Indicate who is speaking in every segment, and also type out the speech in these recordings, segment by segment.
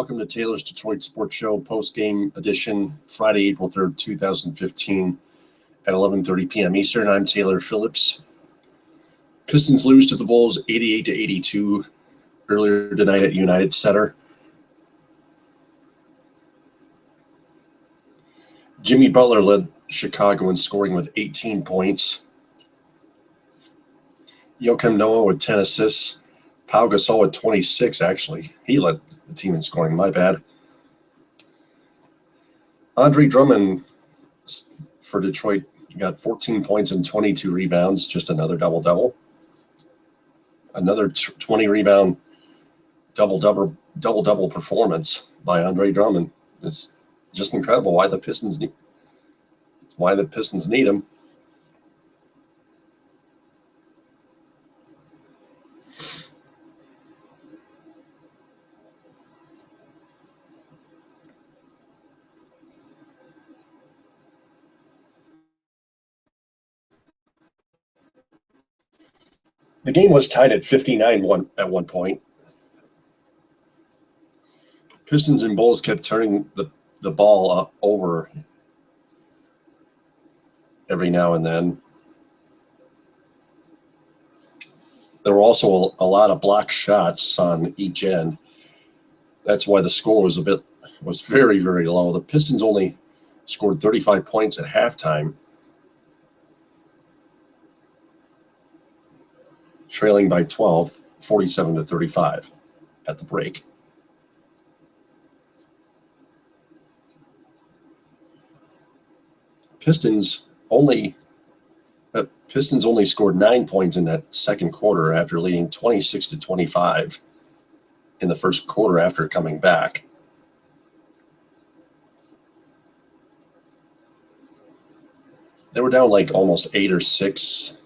Speaker 1: Welcome to Taylor's Detroit Sports Show Postgame Edition, Friday, April 3rd, 2015 at 11:30 p.m. Eastern. I'm Taylor Phillips. Pistons lose to the Bulls 88-82 earlier tonight at United Center. Jimmy Butler led Chicago in scoring with 18 points. Joakim Noah with 10 assists. Pau Gasol with 26, actually. He led the team in scoring, my bad. Andre Drummond for Detroit got 14 points and 22 rebounds, just another double-double. Another 20-rebound double-double performance by Andre Drummond. It's just incredible why the Pistons need him. The game was tied at 59-1 at one point. Pistons and Bulls kept turning the ball over every now and then. There were also a lot of blocked shots on each end. That's why the score was very, very low. The Pistons only scored 35 points at halftime, trailing by 12, 47-35 at the break. Pistons only scored 9 points in that second quarter after leading 26-25 in the first quarter after coming back. They were down like almost 8 or 6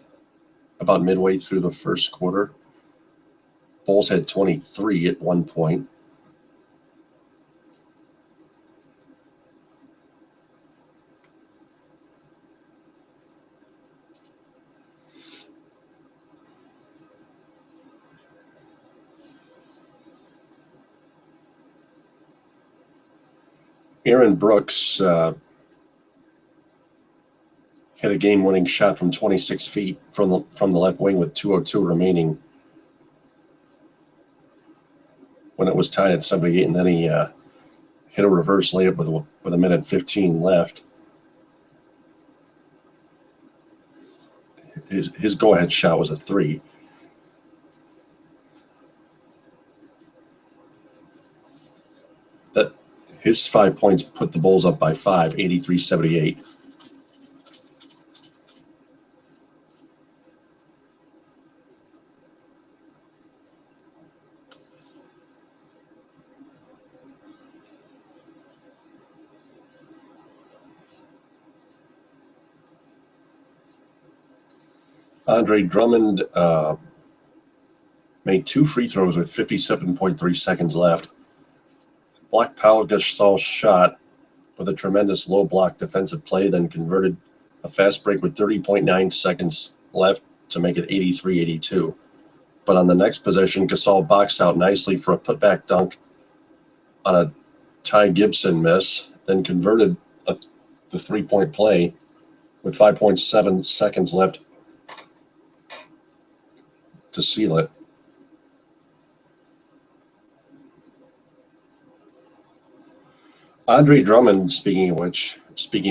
Speaker 1: about midway through the first quarter. Bulls had 23 at one point. Aaron Brooks hit a game-winning shot from 26 feet from the left wing with 2:02 remaining when it was tied at 78, and then he hit a reverse layup with a minute 15 left. His go-ahead shot was a 3. His 5 points put the Bulls up by 5, 83-78. Andre Drummond made 2 free throws with 57.3 seconds left. Blocked Pau Gasol's shot with a tremendous low block defensive play, then converted a fast break with 30.9 seconds left to make it 83-82. But on the next possession, Gasol boxed out nicely for a putback dunk on a Ty Gibson miss, then converted the three-point play with 5.7 seconds left to seal it. Andre Drummond, speaking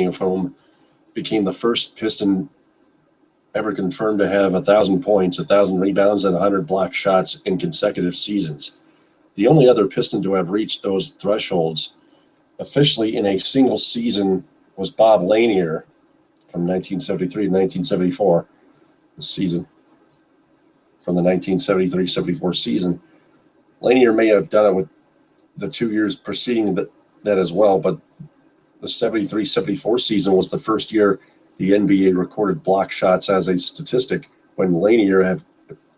Speaker 1: of whom, became the first Piston ever confirmed to have 1,000 points, 1,000 rebounds, and 100 blocked shots in consecutive seasons. The only other Piston to have reached those thresholds officially in a single season was Bob Lanier from 1973 to 1974, the season. From the 1973-74 season. Lanier may have done it with the 2 years preceding that as well, but the 73-74 season was the first year the NBA recorded block shots as a statistic when Lanier had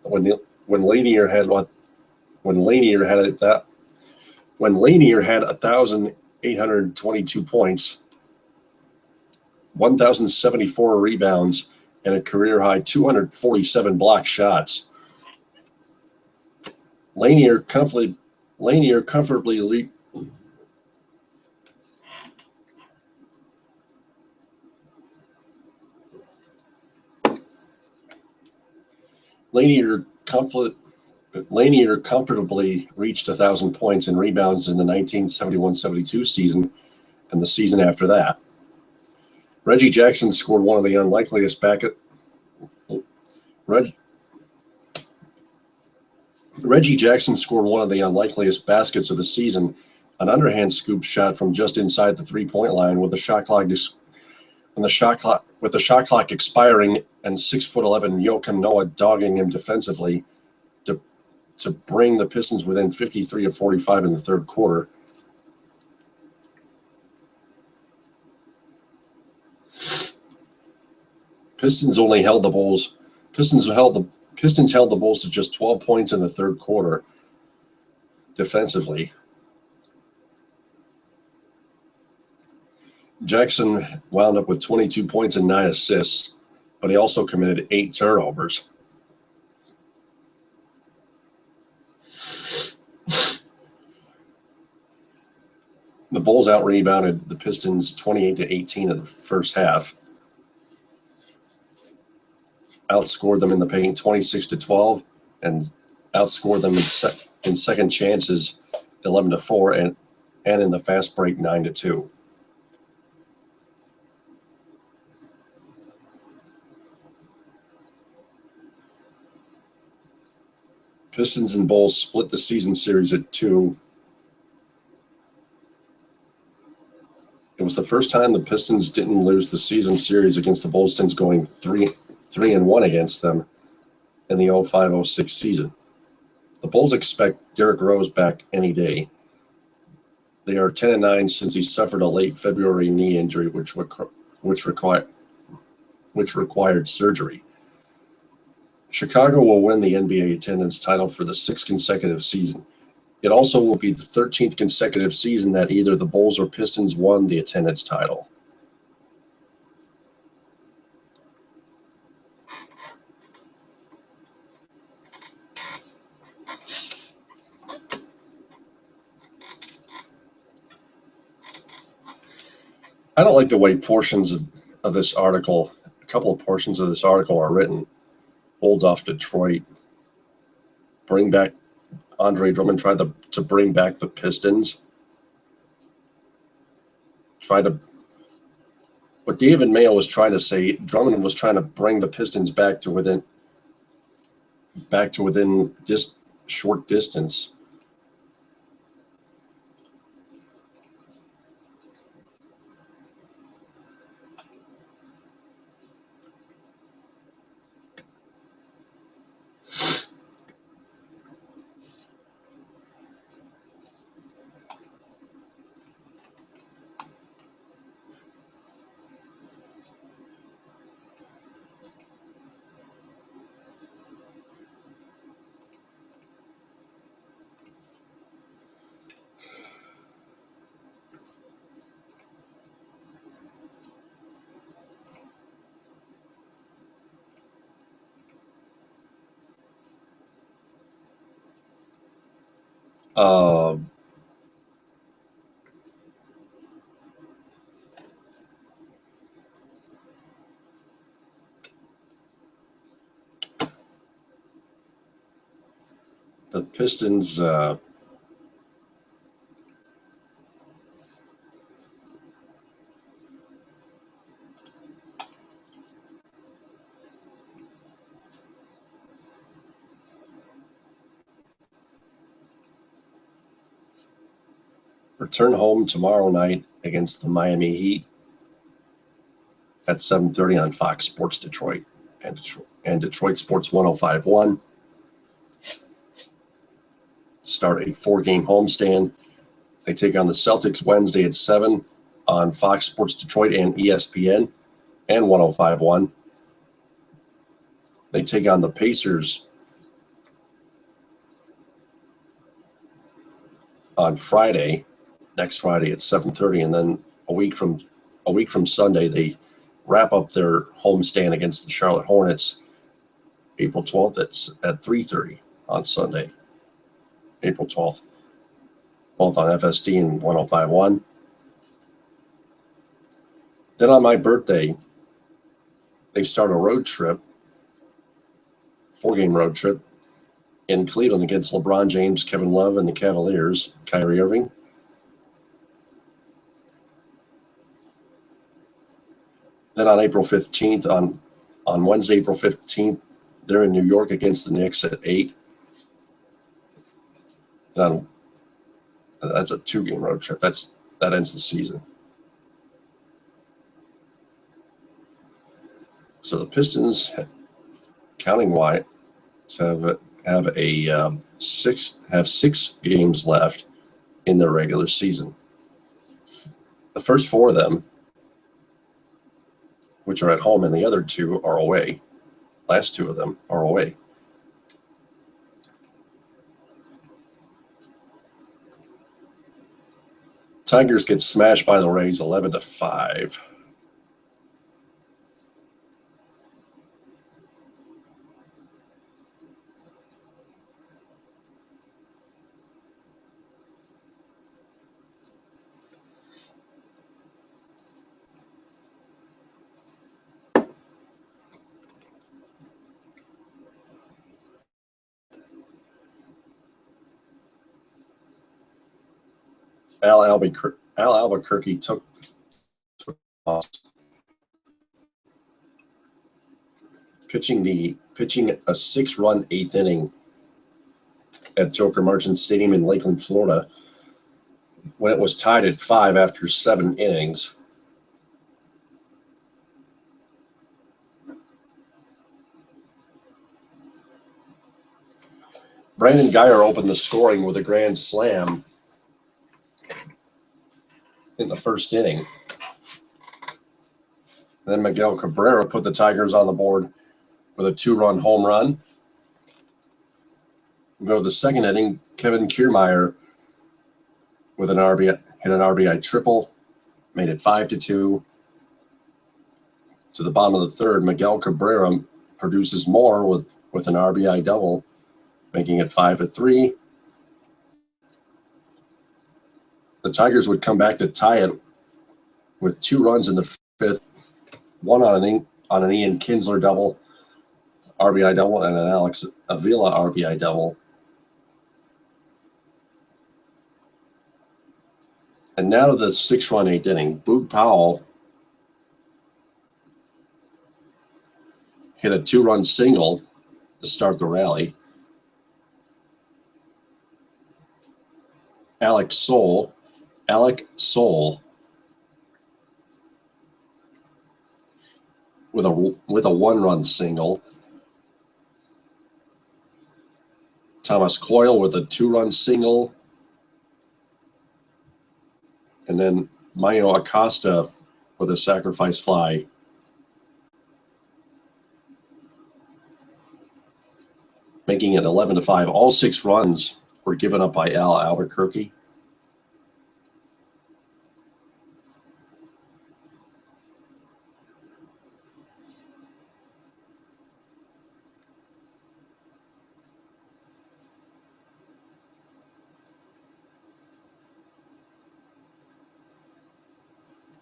Speaker 1: 1,822 points, 1,074 rebounds, and a career high 247 block shots. Lanier comfortably Lanier comfortably reached 1,000 points and rebounds in the 1971-72 season and the season after that. Reggie Jackson scored one of the unlikeliest Reggie Jackson scored one of the unlikeliest baskets of the season, an underhand scoop shot from just inside the three-point line with the shot clock expiring and 6'11" Joakim Noah dogging him defensively to bring the Pistons within 53 of 45 in the third quarter. Pistons held the Bulls to just 12 points in the third quarter defensively. Jackson wound up with 22 points and 9 assists, but he also committed 8 turnovers. The Bulls out-rebounded the Pistons 28-18 in the first half, outscored them in the paint 26-12, and outscored them in second chances 11-4 and in the fast break 9-2. Pistons and Bulls split the season series at 2. It was the first time the Pistons didn't lose the season series against the Bulls since going 3-1 against them in the 05-06 season. The Bulls expect Derrick Rose back any day. They are 10-9 since he suffered a late February knee injury, which required surgery. Chicago will win the NBA attendance title for the 6th consecutive season. It also will be the 13th consecutive season that either the Bulls or Pistons won the attendance title. I don't like the way portions of this article, a couple of portions of this article are written. Bulls off Detroit. Bring back Andre Drummond, tried to bring back the Pistons. What David Mayo was trying to say, Drummond was trying to bring the Pistons back to within this short distance. The Pistons return home tomorrow night against the Miami Heat at 7:30 on Fox Sports Detroit and Detroit Sports 105.1. Start a 4-game homestand. They take on the Celtics Wednesday at 7 on Fox Sports Detroit and ESPN and 105.1. They take on the Pacers on next Friday at 7:30, and then a week from Sunday they wrap up their homestand against the Charlotte Hornets April 12th at 3:30 on Sunday, April 12th, both on FSD and 105.1. Then on my birthday, they start a road trip four-game road trip in Cleveland against LeBron James, Kevin Love, and the Cavaliers, Kyrie Irving. Then on April 15th, on Wednesday, April 15th, they're in New York against the Knicks at 8. And that's a 2-game road trip. That ends the season. So the Pistons, counting wise, have 6 games left in their regular season. The first 4 of them, which are at home, and the other 2 are away. Last 2 of them are away. Tigers get smashed by the Rays 11-5. Al Albuquerque took off, pitching a 6-run 8th inning at Joker Marchant Stadium in Lakeland, Florida, when it was tied at 5 after 7 innings. Brandon Geyer opened the scoring with a grand slam in the first inning. Then Miguel Cabrera put the Tigers on the board with a 2-run home run. We go to the second inning. Kevin Kiermaier with hit an RBI triple, made it 5-2. To the bottom of the third, Miguel Cabrera produces more with an RBI double, making it 5-3. The Tigers would come back to tie it with 2 runs in the 5th, one on an Ian Kinsler double, RBI double, and an Alex Avila RBI double. And now to the 6-run 8th inning. Boog Powell hit a 2-run single to start the rally. Alec Soul with a 1-run single. Thomas Coyle with a 2-run single. And then Mayo Acosta with a sacrifice fly. Making it 11-5. All 6 runs were given up by Al Albuquerque.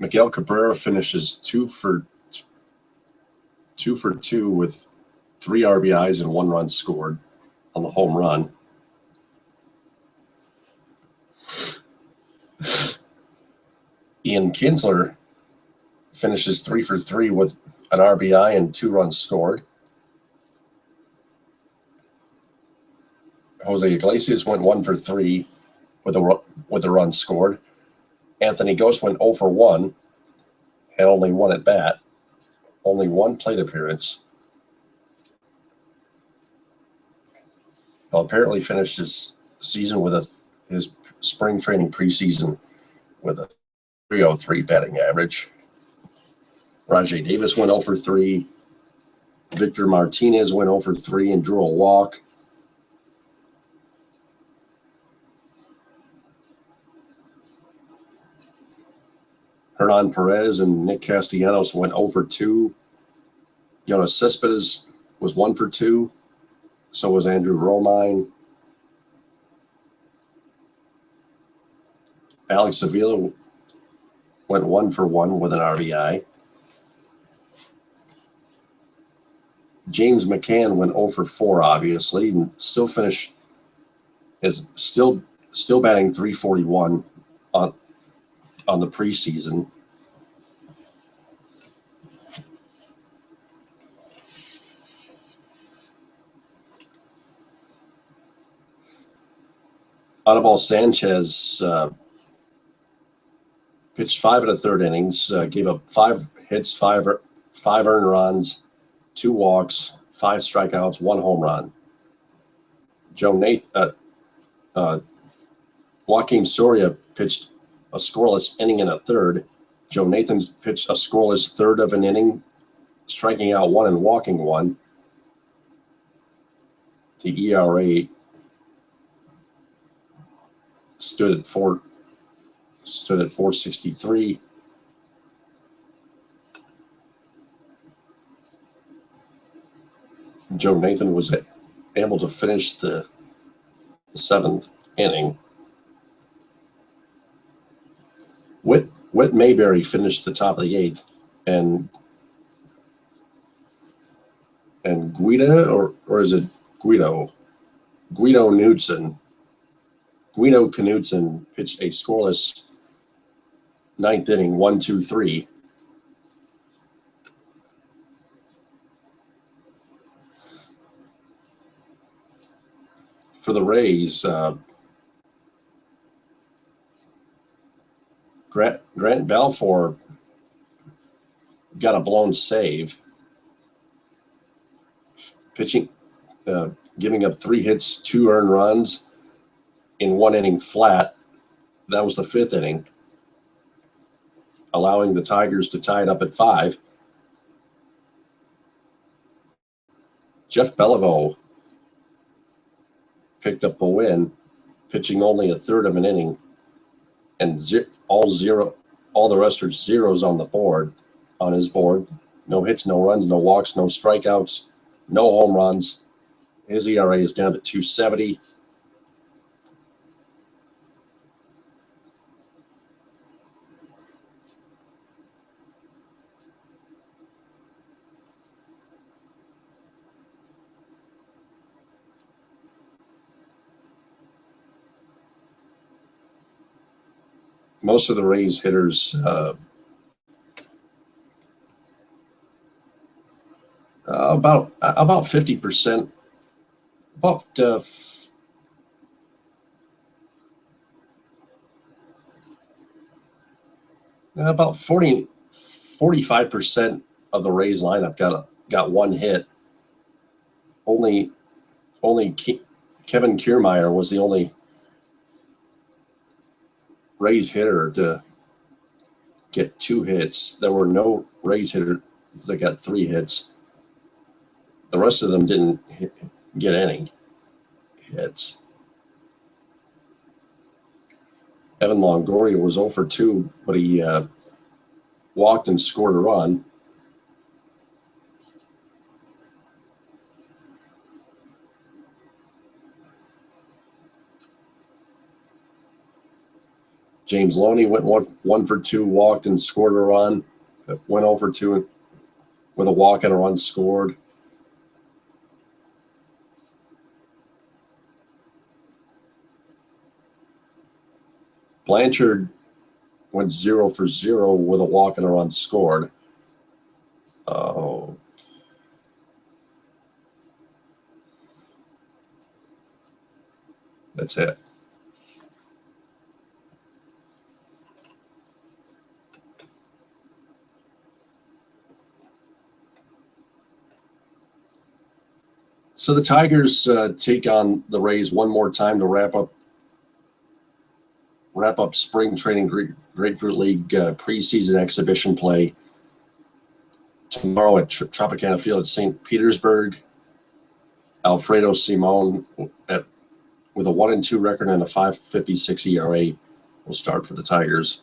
Speaker 1: Miguel Cabrera finishes 2 for 2 with 3 RBIs and 1 run scored on the home run. Ian Kinsler finishes 3 for 3 with an RBI and 2 runs scored. Jose Iglesias went 1 for 3 with a run scored. Anthony Ghost went 0 for 1, had only 1 at bat, only 1 plate appearance. Well, apparently finished his season with his spring training preseason with a 303 batting average. Rajay Davis went 0 for 3. Victor Martinez went 0 for 3 and drew a walk. Hernan Perez and Nick Castellanos went 0 for 2. Jonas Cespedes was 1 for 2. So was Andrew Romine. Alex Avila went 1 for 1 with an RBI. James McCann went 0 for 4, obviously, and still is still batting .341 on the preseason. Anibal Sanchez pitched 5 1/3 innings, gave up 5 hits, 5 earned runs, 2 walks, 5 strikeouts, 1 home run. Joakim Soria pitched a scoreless inning and a third. Joe Nathans pitched a scoreless third of an inning, striking out 1 and walking 1. The ERA stood at 4.63. Joe Nathan was able to finish the 7th inning. Whit Mayberry finished the top of the 8th, and Guido, or is it Guido Knudsen pitched a scoreless 9th inning, 1-2-3. For the Rays, Grant Balfour got a blown save, pitching, giving up 3 hits, 2 earned runs in 1 inning flat. That was the 5th inning, allowing the Tigers to tie it up at 5. Jeff Beliveau picked up a win, pitching only a third of an inning, and all the rest are zeros on his board. No hits, no runs, no walks, no strikeouts, no home runs. His ERA is down to 2.70. Most of the Rays hitters about 50%, about 45% of the Rays lineup got 1 hit. Only Kevin Kiermaier was the only Rays hitter to get 2 hits. There were no Rays hitters that got 3 hits. The rest of them didn't get any hits. Evan Longoria was 0 for 2, but he walked and scored a run. James Loney went 1 for 2, walked and scored a run. Went 0 for 2 with a walk and a run scored. Blanchard went 0 for 0 with a walk and a run scored. Oh. That's it. So the Tigers take on the Rays one more time to wrap up spring training Grapefruit League preseason exhibition play tomorrow at Tropicana Field at St. Petersburg. Alfredo Simon with a 1-2 record and a 5.56 ERA will start for the Tigers.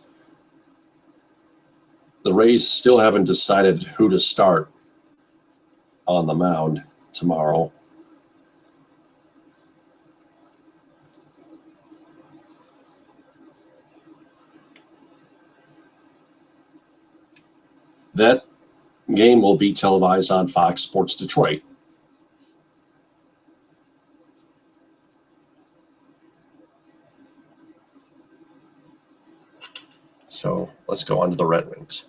Speaker 1: The Rays still haven't decided who to start on the mound tomorrow. That game will be televised on Fox Sports Detroit. So let's go on to the Red Wings.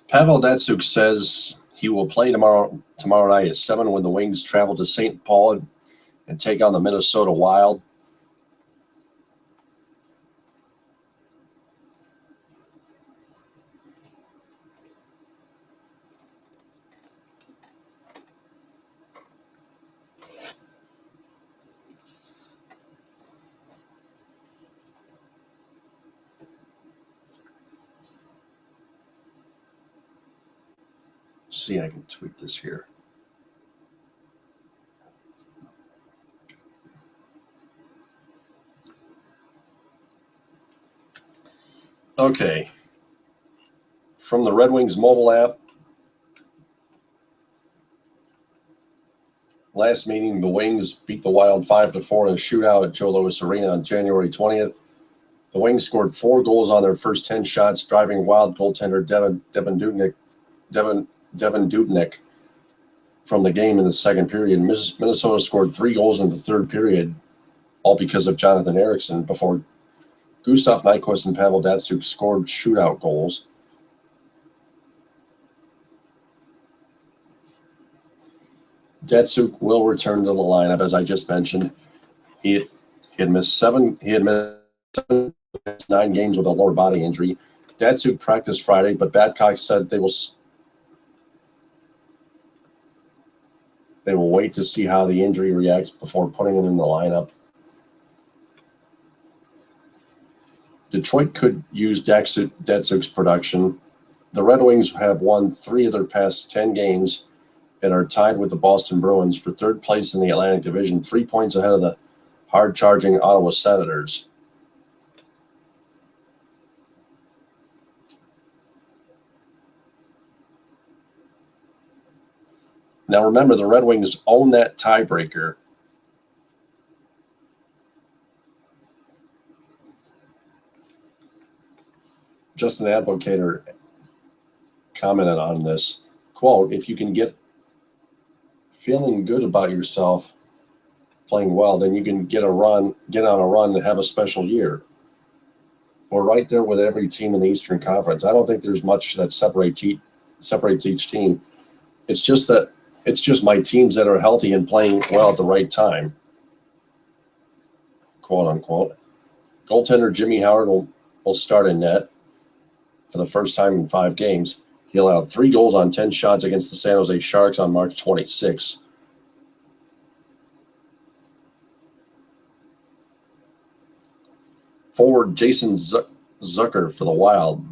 Speaker 1: Pavel Datsyuk says he will play tomorrow night at 7 when the Wings travel to St. Paul and take on the Minnesota Wild. See, I can tweet this here. Okay. From the Red Wings mobile app, last meeting, the Wings beat the Wild 5-4 in a shootout at Joe Louis Arena on January 20th. The Wings scored 4 goals on their first 10 shots, driving Wild goaltender Devin Dubnyk from the game in the second period. Minnesota scored 3 goals in the third period, all because of Jonathan Ericsson, before Gustav Nyquist and Pavel Datsyuk scored shootout goals. Datsyuk will return to the lineup, as I just mentioned. He had missed 9 games with a lower body injury. Datsyuk practiced Friday, but Babcock said they will wait to see how the injury reacts before putting him in the lineup. Detroit could use Datsyuk's production. The Red Wings have won 3 of their past 10 games and are tied with the Boston Bruins for third place in the Atlantic Division, 3 points ahead of the hard-charging Ottawa Senators. Now remember, the Red Wings own that tiebreaker. Justin Advocator commented on this, quote, "If you can get feeling good about yourself playing well, then you can get on a run and have a special year. We're right there with every team in the Eastern Conference. I don't think there's much that separates each team. It's just my teams that are healthy and playing well at the right time," quote unquote. Goaltender Jimmy Howard will start in net for the first time in 5 games. He allowed 3 goals on 10 shots against the San Jose Sharks on March 26. Forward Jason Zucker for the Wild,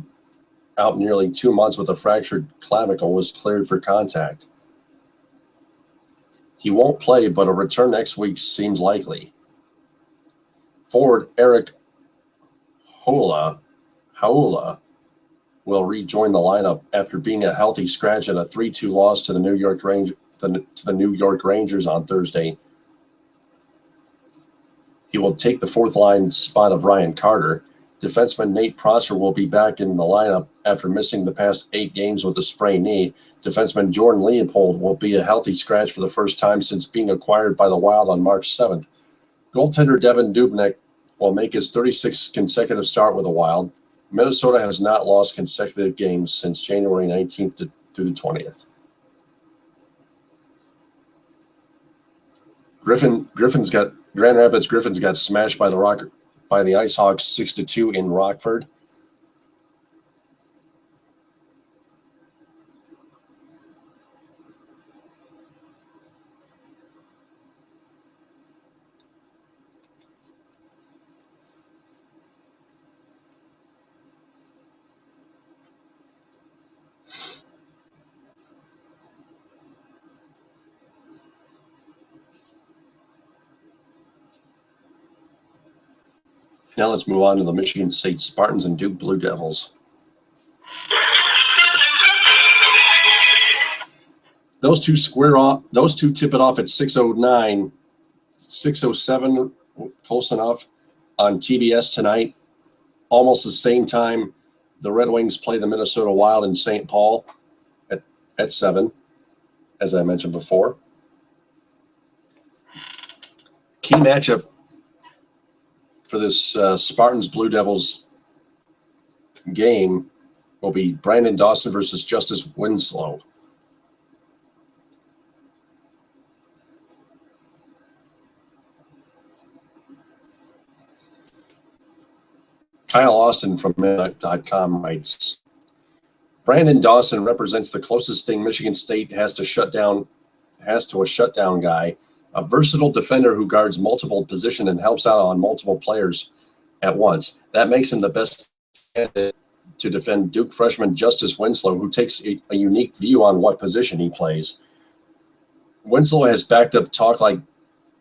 Speaker 1: out nearly 2 months with a fractured clavicle, was cleared for contact. He won't play, but a return next week seems likely. Forward Eric Haula will rejoin the lineup after being a healthy scratch in a 3-2 loss to the New York Rangers on Thursday. He will take the 4th line spot of Ryan Carter. Defenseman Nate Prosser will be back in the lineup after missing the past 8 games with a sprained knee. Defenseman Jordan Leopold will be a healthy scratch for the first time since being acquired by the Wild on March 7th. Goaltender Devin Dubnyk will make his 36th consecutive start with the Wild. Minnesota has not lost consecutive games since January 19th through the 20th. Grand Rapids Griffins got smashed by the Ice Hawks 6-2 in Rockford. Now let's move on to the Michigan State Spartans and Duke Blue Devils. Those two tip it off at 6:09, 6:07, close enough, on TBS tonight. Almost the same time the Red Wings play the Minnesota Wild in St. Paul at 7, as I mentioned before. Key matchup for this Spartans Blue Devils game will be Brandon Dawson versus Justice Winslow. Kyle Austin from Minute.com writes, Brandon Dawson represents the closest thing Michigan State has to a shutdown guy, a versatile defender who guards multiple positions and helps out on multiple players at once. That makes him the best candidate to defend Duke freshman Justice Winslow, who takes a unique view on what position he plays. Winslow has backed up talk like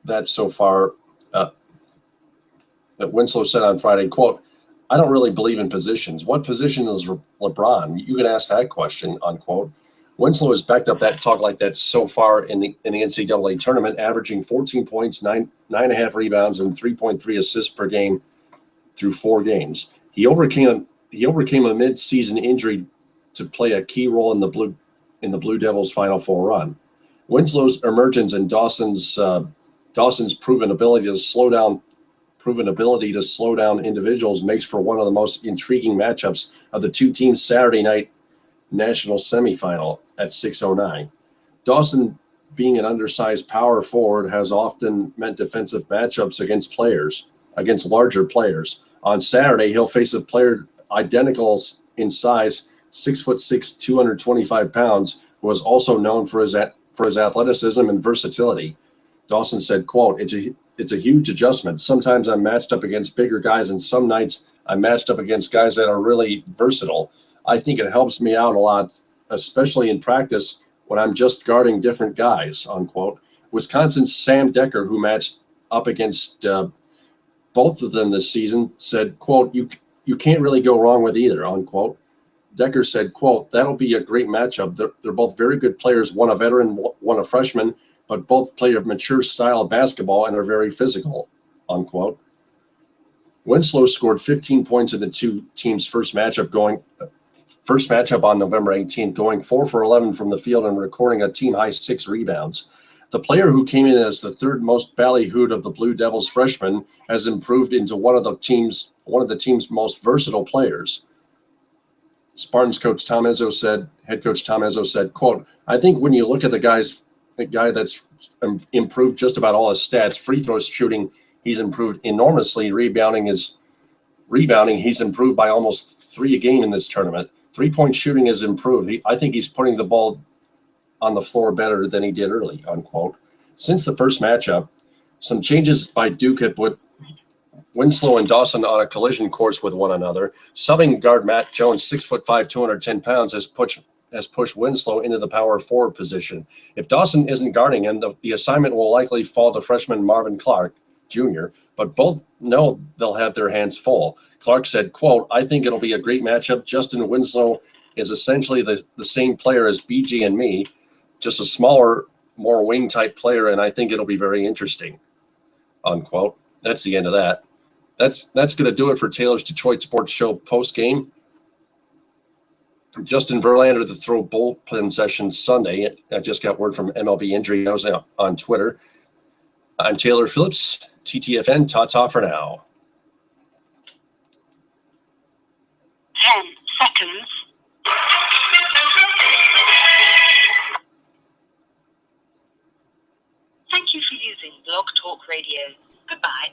Speaker 1: that so far. That Winslow said on Friday, quote, I don't really believe in positions. What position is LeBron? You can ask that question, unquote. Winslow has backed up that talk like that so far in the NCAA tournament, averaging 14 points, 9.5 rebounds, and 3.3 assists per game through 4 games. He overcame a mid-season injury to play a key role in the Blue Devils' Final Four run. Winslow's emergence and Dawson's proven ability to slow down individuals makes for one of the most intriguing matchups of the two teams' Saturday night national semifinal at 6:09. Dawson, being an undersized power forward, has often meant defensive matchups against larger players. On Saturday, he'll face a player identical in size, 6'6", 225 pounds, who is also known for his athleticism and versatility. Dawson said, quote, it's a huge adjustment. Sometimes I'm matched up against bigger guys, and some nights I'm matched up against guys that are really versatile. I think it helps me out a lot, especially in practice when I'm just guarding different guys, unquote. Wisconsin's Sam Decker, who matched up against both of them this season, said, quote, you can't really go wrong with either, unquote. Decker said, quote, that'll be a great matchup. They're both very good players, one a veteran, one a freshman, but both play a mature style of basketball and are very physical, unquote. Winslow scored 15 points in the two teams' first matchup on November 18th, going 4 for 11 from the field and recording a team-high 6 rebounds. The player who came in as the third most ballyhooed of the Blue Devils freshmen has improved into one of the team's most versatile players. Spartans head coach Tom Izzo said, quote, I think when you look at the guy that's improved just about all his stats, free throw shooting, he's improved enormously. Rebounding, he's improved by almost 3 a game in this tournament. 3-point shooting has improved. I think he's putting the ball on the floor better than he did early, unquote. Since the first matchup, some changes by Duke have put Winslow and Dawson on a collision course with one another. Subbing guard Matt Jones, 6'5", 210 pounds, has pushed Winslow into the power forward position. If Dawson isn't guarding him, the assignment will likely fall to freshman Marvin Clark Jr., but both know they'll have their hands full. Clark said, quote, I think it'll be a great matchup. Justin Winslow is essentially the same player as BG and me, just a smaller, more wing-type player, and I think it'll be very interesting, unquote. That's the end of that. That's going to do it for Taylor's Detroit Sports Show post-game. Justin Verlander to throw bullpen session Sunday. I just got word from MLB Injury News on Twitter. I'm Taylor Phillips, TTFN. Ta-ta for now.
Speaker 2: 10 seconds. Thank you for using Blog Talk Radio. Goodbye.